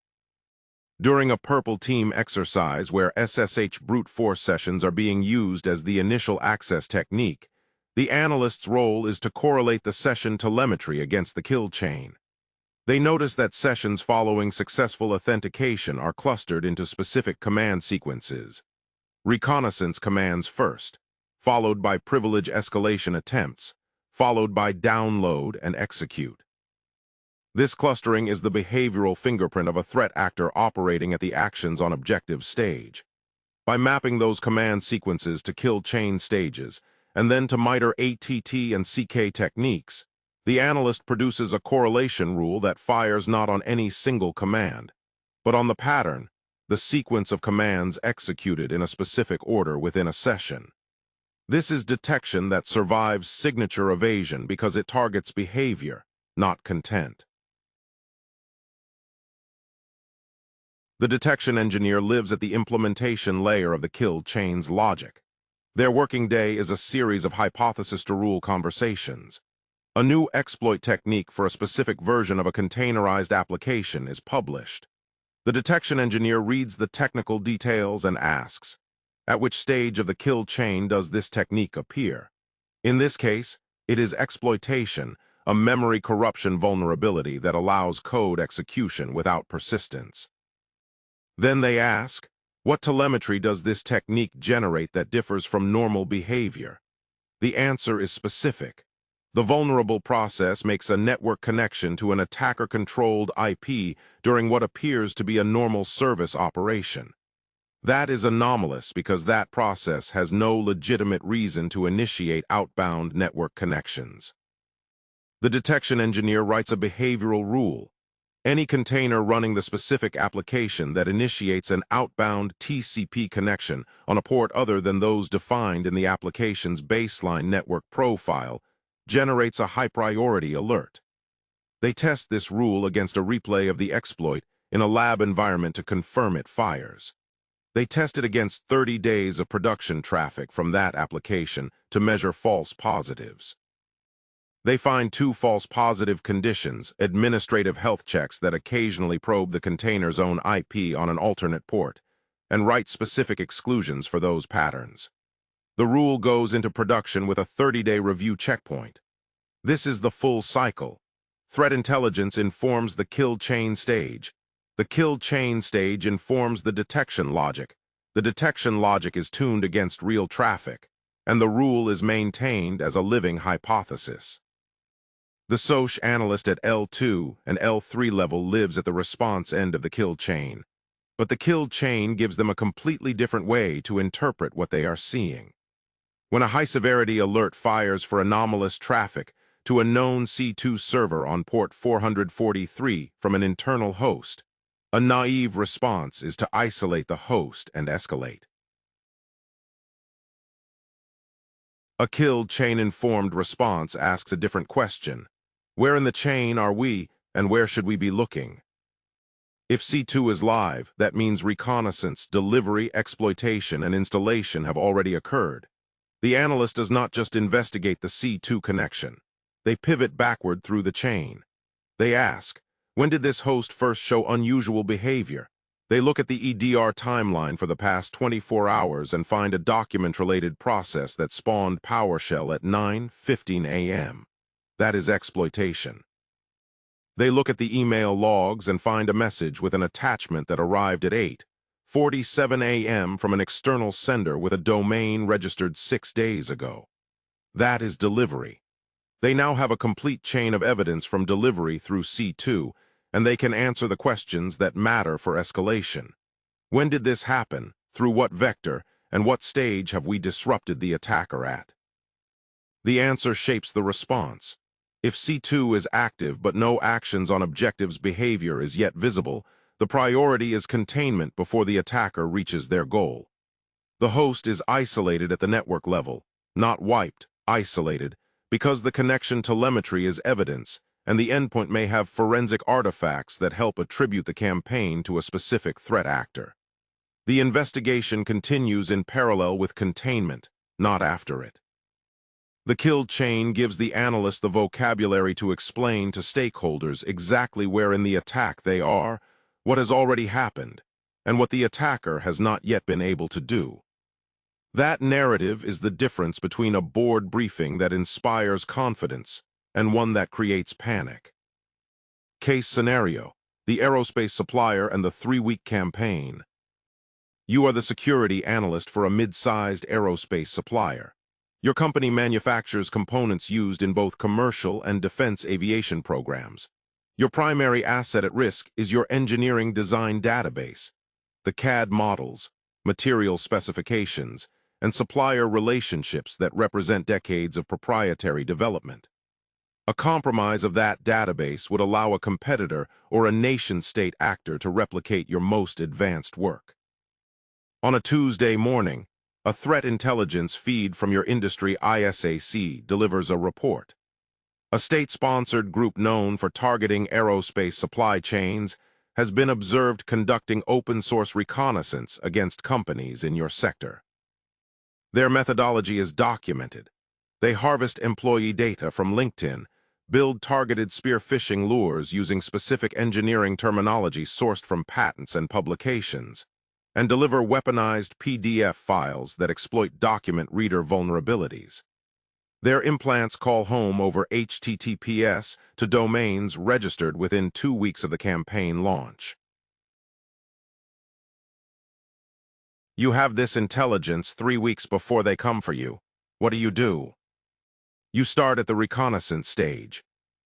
During a Purple Team exercise where SSH brute force sessions are being used as the initial access technique, the analyst's role is to correlate the session telemetry against the kill chain. They notice that sessions following successful authentication are clustered into specific command sequences. Reconnaissance commands first, followed by privilege escalation attempts, followed by download and execute. This clustering is the behavioral fingerprint of a threat actor operating at the actions on objective stage. By mapping those command sequences to kill chain stages, and then to MITRE ATT and CK techniques, the analyst produces a correlation rule that fires not on any single command, but on the pattern, the sequence of commands executed in a specific order within a session. This is detection that survives signature evasion because it targets behavior, not content. The detection engineer lives at the implementation layer of the kill chain's logic. Their working day is a series of hypothesis-to-rule conversations. A new exploit technique for a specific version of a containerized application is published. The detection engineer reads the technical details and asks, at which stage of the kill chain does this technique appear? In this case, it is exploitation, a memory corruption vulnerability that allows code execution without persistence. Then they ask, what telemetry does this technique generate that differs from normal behavior? The answer is specific: The vulnerable process makes a network connection to an attacker-controlled IP during what appears to be a normal service operation. That is anomalous because that process has no legitimate reason to initiate outbound network connections. The detection engineer writes a behavioral rule. Any container running the specific application that initiates an outbound TCP connection on a port other than those defined in the application's baseline network profile generates a high-priority alert. They test this rule against a replay of the exploit in a lab environment to confirm it fires. They test it against 30 days of production traffic from that application to measure false positives. They find 2 false positive conditions, administrative health checks that occasionally probe the container's own IP on an alternate port, and write specific exclusions for those patterns. The rule goes into production with a 30-day review checkpoint. This is the full cycle. Threat intelligence informs the kill chain stage. The kill chain stage informs the detection logic. The detection logic is tuned against real traffic, and the rule is maintained as a living hypothesis. The SOC analyst at L2 and L3 level lives at the response end of the kill chain, but the kill chain gives them a completely different way to interpret what they are seeing. When a high-severity alert fires for anomalous traffic to a known C2 server on port 443 from an internal host, a naive response is to isolate the host and escalate. A kill chain-informed response asks a different question. Where in the chain are we, and where should we be looking? If C2 is live, that means reconnaissance, delivery, exploitation, and installation have already occurred. The analyst does not just investigate the C2 connection. They pivot backward through the chain. They ask, when did this host first show unusual behavior? They look at the EDR timeline for the past 24 hours and find a document-related process that spawned PowerShell at 9:15 a.m. That is exploitation. They look at the email logs and find a message with an attachment that arrived at 8:47 a.m. from an external sender with a domain registered 6 days ago. That is delivery. They now have a complete chain of evidence from delivery through C2, and they can answer the questions that matter for escalation. When did this happen? Through what vector? And what stage have we disrupted the attacker at? The answer shapes the response. If C2 is active but no actions on objectives behavior is yet visible, the priority is containment before the attacker reaches their goal. The host is isolated at the network level, not wiped, isolated, because the connection telemetry is evidence, and the endpoint may have forensic artifacts that help attribute the campaign to a specific threat actor. The investigation continues in parallel with containment, not after it. The kill chain gives the analyst the vocabulary to explain to stakeholders exactly where in the attack they are, what has already happened, and what the attacker has not yet been able to do. That narrative is the difference between a board briefing that inspires confidence and one that creates panic. Case scenario: the aerospace supplier and the 3-week campaign. You are the security analyst for a mid-sized aerospace supplier. Your company manufactures components used in both commercial and defense aviation programs. Your primary asset at risk is your engineering design database, the CAD models, material specifications, and supplier relationships that represent decades of proprietary development. A compromise of that database would allow a competitor or a nation-state actor to replicate your most advanced work. On a Tuesday morning, a threat intelligence feed from your industry ISAC delivers a report. A state-sponsored group known for targeting aerospace supply chains has been observed conducting open-source reconnaissance against companies in your sector. Their methodology is documented. They harvest employee data from LinkedIn, build targeted spear phishing lures using specific engineering terminology sourced from patents and publications, and deliver weaponized PDF files that exploit document reader vulnerabilities. Their implants call home over HTTPS to domains registered within 2 weeks of the campaign launch. You have this intelligence 3 weeks before they come for you. What do you do? You start at the reconnaissance stage.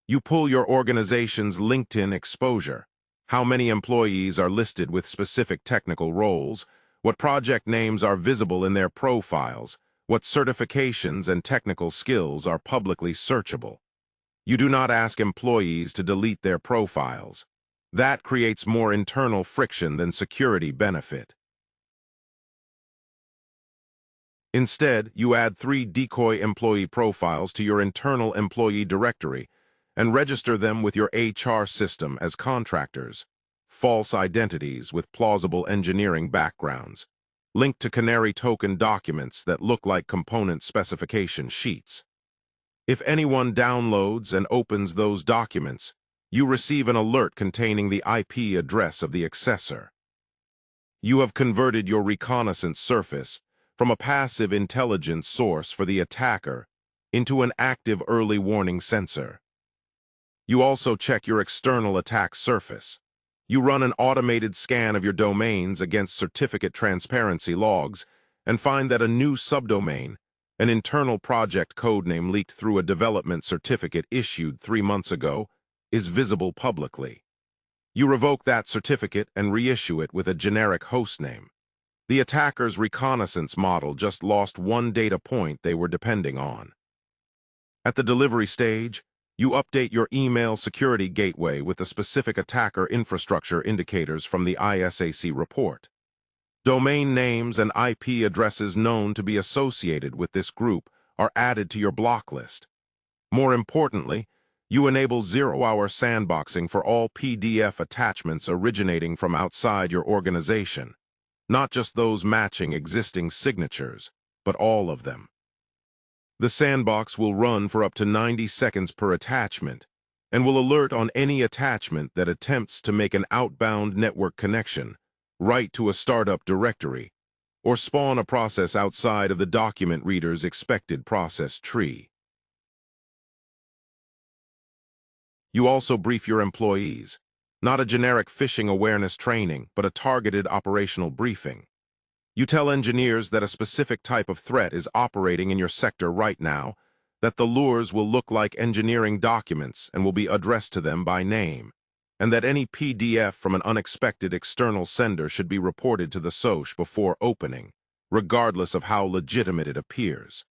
You pull your organization's LinkedIn exposure. How many employees are listed with specific technical roles? What project names are visible in their profiles? What certifications and technical skills are publicly searchable? You do not ask employees to delete their profiles. That creates more internal friction than security benefit. Instead, you add 3 decoy employee profiles to your internal employee directory and register them with your HR system as contractors, false identities with plausible engineering backgrounds, linked to canary token documents that look like component specification sheets. If anyone downloads and opens those documents, you receive an alert containing the IP address of the accessor. You have converted your reconnaissance surface from a passive intelligence source for the attacker into an active early warning sensor. You also check your external attack surface. You run an automated scan of your domains against certificate transparency logs and find that a new subdomain, an internal project codename leaked through a development certificate issued 3 months ago, is visible publicly. You revoke that certificate and reissue it with a generic hostname. The attacker's reconnaissance model just lost one data point they were depending on. At the delivery stage, you update your email security gateway with the specific attacker infrastructure indicators from the ISAC report. Domain names and IP addresses known to be associated with this group are added to your block list. More importantly, you enable zero-hour sandboxing for all PDF attachments originating from outside your organization, not just those matching existing signatures, but all of them. The sandbox will run for up to 90 seconds per attachment and will alert on any attachment that attempts to make an outbound network connection, write to a startup directory, or spawn a process outside of the document reader's expected process tree. You also brief your employees, not a generic phishing awareness training, but a targeted operational briefing. You tell engineers that a specific type of threat is operating in your sector right now, that the lures will look like engineering documents and will be addressed to them by name, and that any PDF from an unexpected external sender should be reported to the SOC before opening, regardless of how legitimate it appears.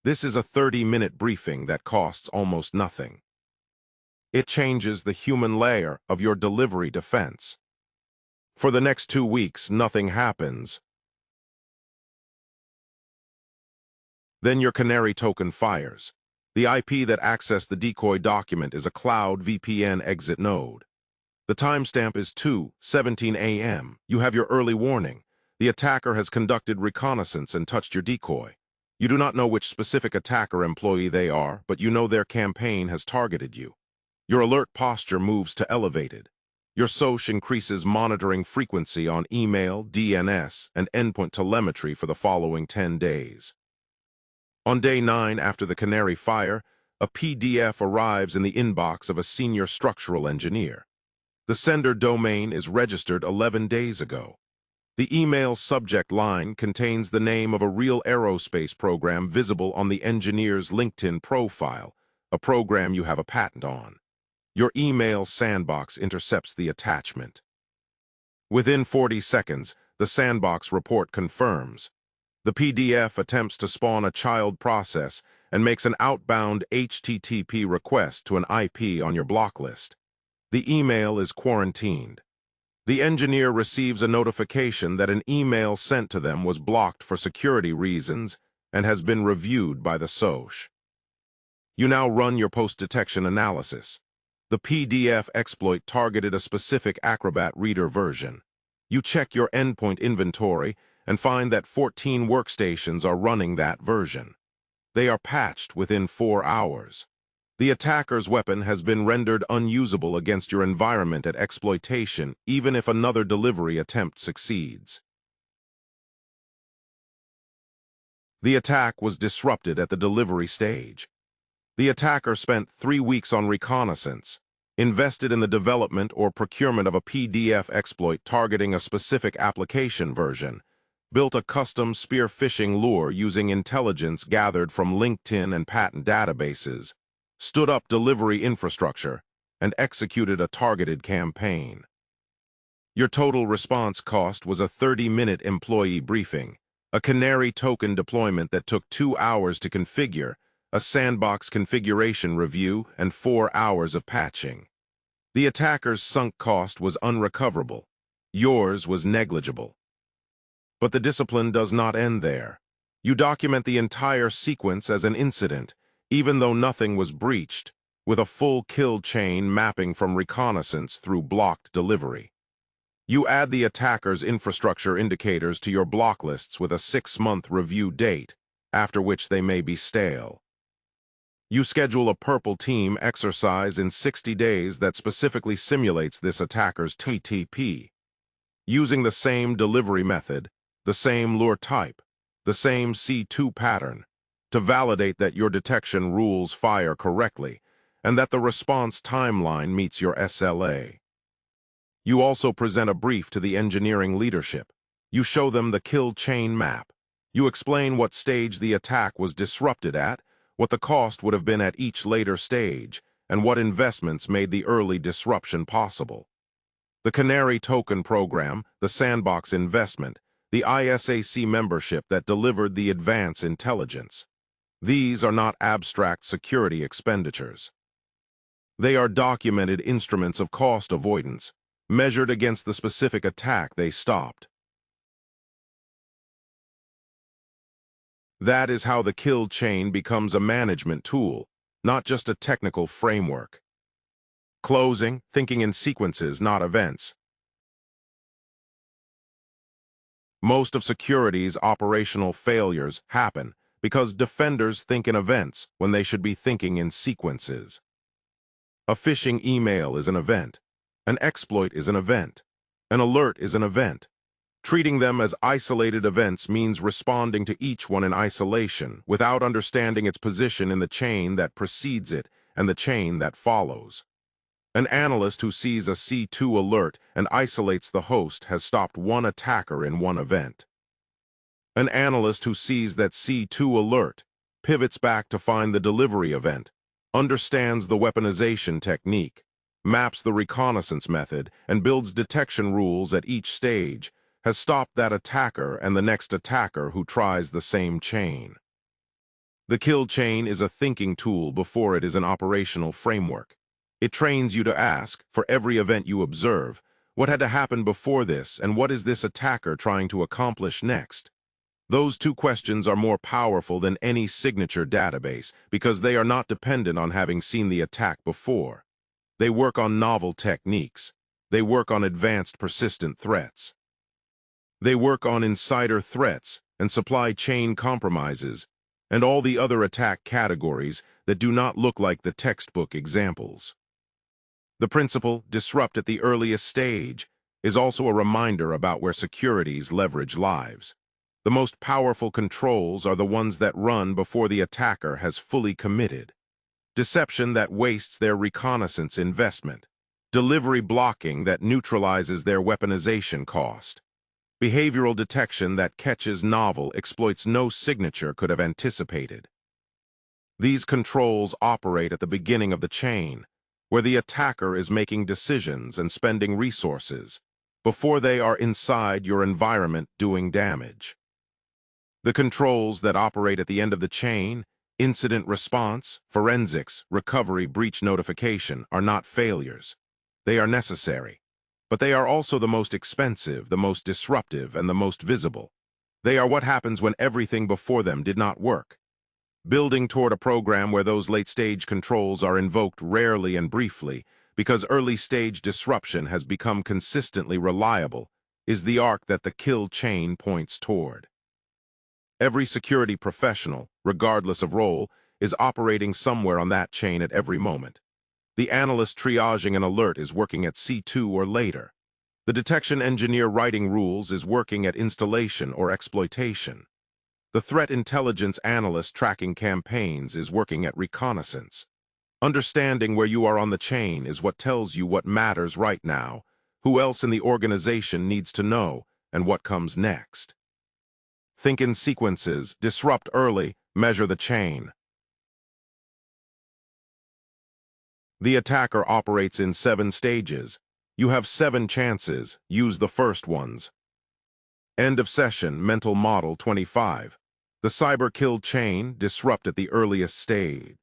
This is a 30-minute briefing that costs almost nothing. It changes the human layer of your delivery defense. For the next 2 weeks, nothing happens. Then your canary token fires. The IP that accessed the decoy document is a cloud VPN exit node. The timestamp is 2:17 a.m. You have your early warning. The attacker has conducted reconnaissance and touched your decoy. You do not know which specific attacker employee they are, but you know their campaign has targeted you. Your alert posture moves to elevated. Your SOC increases monitoring frequency on email, DNS, and endpoint telemetry for the following 10 days. On day 9 after the canary fire, a PDF arrives in the inbox of a senior structural engineer. The sender domain is registered 11 days ago. The email subject line contains the name of a real aerospace program visible on the engineer's LinkedIn profile, a program you have a patent on. Your email sandbox intercepts the attachment. Within 40 seconds, the sandbox report confirms. The PDF attempts to spawn a child process and makes an outbound HTTP request to an IP on your block list. The email is quarantined. The engineer receives a notification that an email sent to them was blocked for security reasons and has been reviewed by the SOC. You now run your post-detection analysis. The PDF exploit targeted a specific Acrobat Reader version. You check your endpoint inventory and find that 14 workstations are running that version. They are patched within 4 hours. The attacker's weapon has been rendered unusable against your environment at exploitation, even if another delivery attempt succeeds. The attack was disrupted at the delivery stage. The attacker spent 3 weeks on reconnaissance, invested in the development or procurement of a PDF exploit targeting a specific application version, built a custom spear phishing lure using intelligence gathered from LinkedIn and patent databases, stood up delivery infrastructure, and executed a targeted campaign. Your total response cost was a 30-minute employee briefing, a canary token deployment that took 2 hours to configure, a sandbox configuration review, and 4 hours of patching. The attacker's sunk cost was unrecoverable. Yours was negligible. But the discipline does not end there. You document the entire sequence as an incident, even though nothing was breached, with a full kill chain mapping from reconnaissance through blocked delivery. You add the attacker's infrastructure indicators to your block lists with a 6-month review date, after which they may be stale. You schedule a purple team exercise in 60 days that specifically simulates this attacker's TTP, using the same delivery method, the same lure type, the same C2 pattern, to validate that your detection rules fire correctly and that the response timeline meets your SLA. You also present a brief to the engineering leadership. You show them the kill chain map. You explain what stage the attack was disrupted at, what the cost would have been at each later stage, and what investments made the early disruption possible. The Canary Token Program, the Sandbox investment, the ISAC membership that delivered the advance intelligence. These are not abstract security expenditures. They are documented instruments of cost avoidance, measured against the specific attack they stopped. That is how the kill chain becomes a management tool, not just a technical framework. Closing, thinking in sequences, not events. Most of security's operational failures happen because defenders think in events when they should be thinking in sequences. A phishing email is an event. An exploit is an event. An alert is an event. Treating them as isolated events means responding to each one in isolation without understanding its position in the chain that precedes it and the chain that follows. An analyst who sees a C2 alert and isolates the host has stopped one attacker in one event. An analyst who sees that C2 alert pivots back to find the delivery event, understands the weaponization technique, maps the reconnaissance method, and builds detection rules at each stage, has stopped that attacker and the next attacker who tries the same chain. The kill chain is a thinking tool before it is an operational framework. It trains you to ask, for every event you observe, what had to happen before this and what is this attacker trying to accomplish next? Those two questions are more powerful than any signature database because they are not dependent on having seen the attack before. They work on novel techniques. They work on advanced persistent threats. They work on insider threats and supply chain compromises and all the other attack categories that do not look like the textbook examples. The principle, disrupt at the earliest stage, is also a reminder about where securities leverage lives. The most powerful controls are the ones that run before the attacker has fully committed. Deception that wastes their reconnaissance investment. Delivery blocking that neutralizes their weaponization cost. Behavioral detection that catches novel exploits no signature could have anticipated. These controls operate at the beginning of the chain, where the attacker is making decisions and spending resources, before they are inside your environment doing damage. The controls that operate at the end of the chain, incident response, forensics, recovery, breach notification, are not failures. They are necessary. But they are also the most expensive, the most disruptive, and the most visible. They are what happens when everything before them did not work. Building toward a program where those late-stage controls are invoked rarely and briefly, because early-stage disruption has become consistently reliable, is the arc that the kill chain points toward. Every security professional, regardless of role, is operating somewhere on that chain at every moment. The analyst triaging an alert is working at C2 or later. The detection engineer writing rules is working at installation or exploitation. The threat intelligence analyst tracking campaigns is working at reconnaissance. Understanding where you are on the chain is what tells you what matters right now, who else in the organization needs to know, and what comes next. Think in sequences, disrupt early, measure the chain. The attacker operates in 7 stages. You have 7 chances, use the first ones. End of session, mental model 25. The cyber kill chain, disrupt at the earliest stage.